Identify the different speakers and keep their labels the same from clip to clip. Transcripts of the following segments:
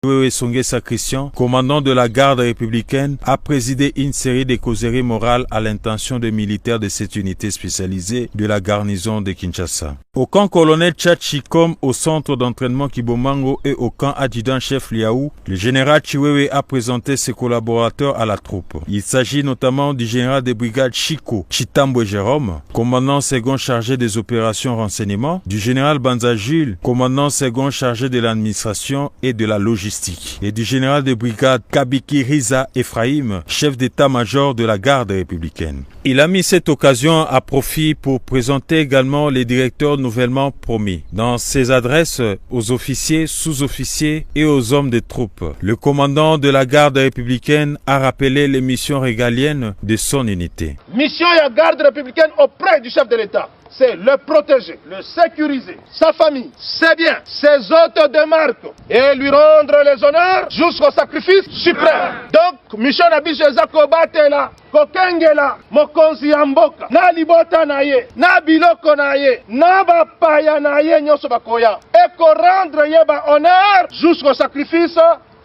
Speaker 1: Chiwewe Songesa Christian, commandant de la garde républicaine, a présidé une série de causeries morales à l'intention des militaires de cette unité spécialisée de la garnison de Kinshasa. Au camp colonel Tchachi comme au centre d'entraînement Kibomango et au camp adjudant-chef Liaou, le général Chiwewe a présenté ses collaborateurs à la troupe. Il s'agit notamment du général de brigade Chico Chitambwe Jérôme, commandant second chargé des opérations renseignement, du général Banza Jules, commandant second chargé de l'administration et de la logistique, et du général de brigade Kabiki Riza Ephraim, chef d'état-major de la garde républicaine. Il a mis cette occasion à profit pour présenter également les directeurs nouvellement promis. Dans ses adresses aux officiers, sous-officiers et aux hommes des troupes, le commandant de la garde républicaine a rappelé les missions régaliennes de son unité.
Speaker 2: Mission de la garde républicaine auprès du chef de l'État, c'est le protéger, le sécuriser, sa famille, ses biens, ses hôtes de marque et lui rendre les honneurs jusqu'au sacrifice suprême. Donc, mission nabiso eza kobatela, kokengela, mokonzi ya mboka, na libota na ye, na biloko na ye, na bapaya na ye nyonso bakoya, et ko rendre ye ba honneur jusqu'au sacrifice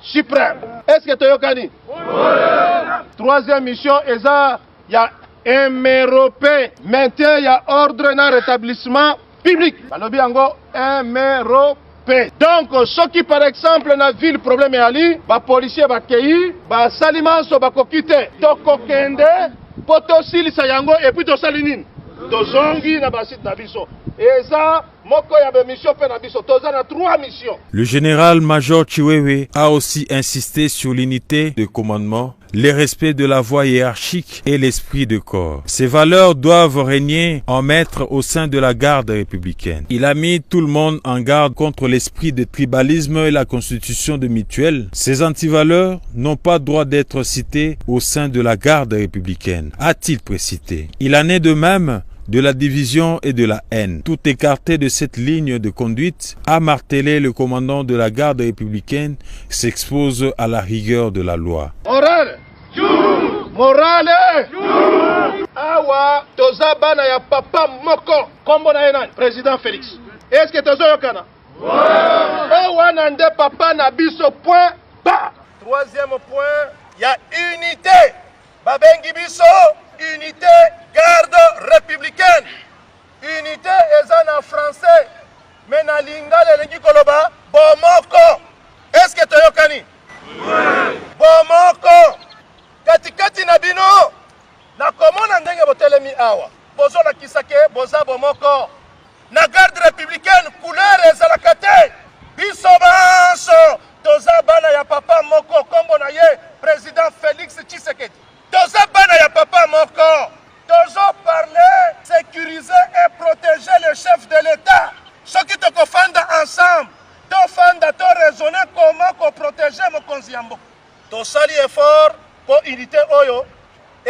Speaker 2: suprême. Est-ce que toyokani? Troisième mission eza ya MROP, maintien ya ordre na rétablissement public. Balobi yango MROP. Donc, ceux qui par exemple na ville problème ali, ba policier ba kei, ba salimanso ba kokite, to kokende, poto silisa yango et puis to salinine. To zongi na basit na biso. Et ça, moko ya be mission pe na biso, to za na 3 missions.
Speaker 1: Le général-major Chiwewe a aussi insisté sur l'unité de commandement, le respect de la voie hiérarchique et l'esprit de corps. Ces valeurs doivent régner en maître au sein de la garde républicaine. Il a mis tout le monde en garde contre l'esprit de tribalisme et la constitution de mutuelle. Ces antivaleurs n'ont pas droit d'être citées au sein de la garde républicaine, a-t-il précisé. Il en est de même de la division et de la haine. Tout écarté de cette ligne de conduite, a martelé le commandant de la garde républicaine, s'expose à la rigueur de la loi.
Speaker 2: Morale! Morale! Awa, toza bana ya papa moko, kombo na yenani, président Félix. Est-ce que tozo yokana? Awa nande papa na biso point ba. Troisième point, ya unité. Babengi biso, unité garde républicaine. Unité ezana en français. Mais na lingala lengi koloba bomoko. Est-ce que toyokani? Bomoko. Katikati na bino na komona ndenge botelemi awa. Bozo na kisake boza bomoko. Na garde républicaine couleur ezalaka te. Biso banso toza bana ya papa moko kombo na ye président Félix Tshisekedi. Toza bana ya papa moko. Tozo parler, sécuriser et protéger le chef de l'État. Ce qui te confondent ensemble, to fanda to raisonner comment qu'on protéger mon konziambo. To sali effort pour unité oyo,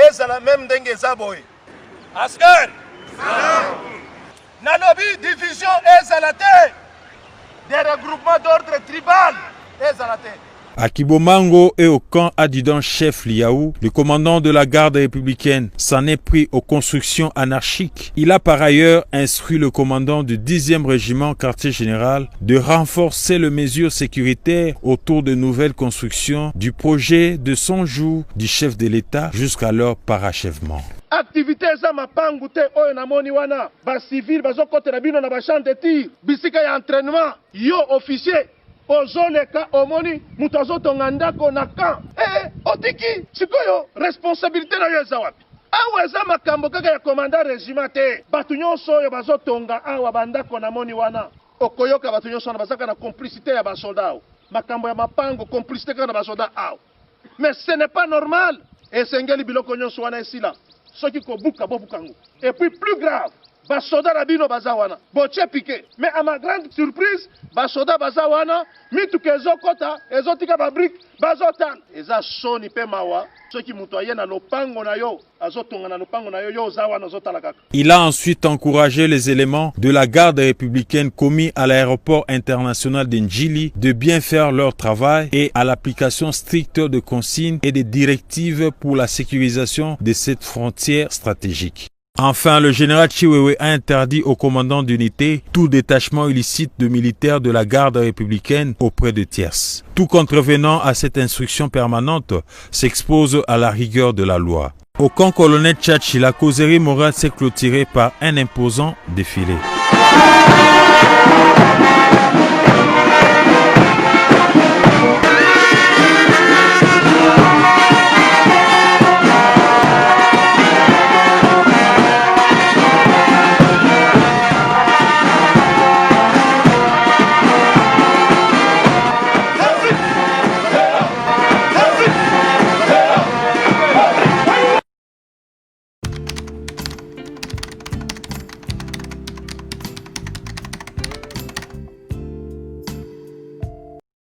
Speaker 2: ezala même ndenge zaboy. Asker. Nalobi division ezala te. Des regroupements d'ordre tribal ezala te.
Speaker 1: À Kibomango et au camp adjudant-chef Liaou, le commandant de la garde républicaine s'en est pris aux constructions anarchiques. Il a par ailleurs instruit le commandant du 10e régiment quartier général de renforcer les mesures sécuritaires autour de nouvelles constructions du projet de 100 jours du chef de l'État jusqu'à leur parachèvement.
Speaker 2: Activité za mapangu te oyo na moni wana, ba civil bazokota na bino na ba champ de tir, bisika ya entraînement, yo officier ozoleka omoni mutu azotonga ndako na camp. Otiki sikoyo responsabilité na yo eza wapi? Awa eza makambo kaka ya commandant régiment te. Batu nyonso oyo bazotonga awa bandako na moni wana, okoyoka batu nyonso na bazaka na complicité ya basoldat. Makambo ya mapango complicité kaka na basoldat awa. Mais ce n'est pas normal. Esengeli biloko nyonso wana esila. Soki ko buka bobukango. Et puis plus grave, basoda na bino bazawana boche piqué. Mais à ma grande surprise, basoda bazawana mituke ezokota ezotika babrik bazotan eza soni pe mawa soki mutu aye na lopango na yo azotonga na lopango na yo yo zawana zotala kaka.
Speaker 1: Il a ensuite encouragé les éléments de la garde républicaine commis à l'aéroport international de Njili de bien faire leur travail et à l'application stricte de consignes et des directives pour la sécurisation de cette frontière stratégique. Enfin, le général Chiwewe a interdit aux commandants d'unité tout détachement illicite de militaires de la garde républicaine auprès de tierces. Tout contrevenant à cette instruction permanente s'expose à la rigueur de la loi. Au camp colonel Tchatchi, la causerie morale s'est clôturée par un imposant défilé.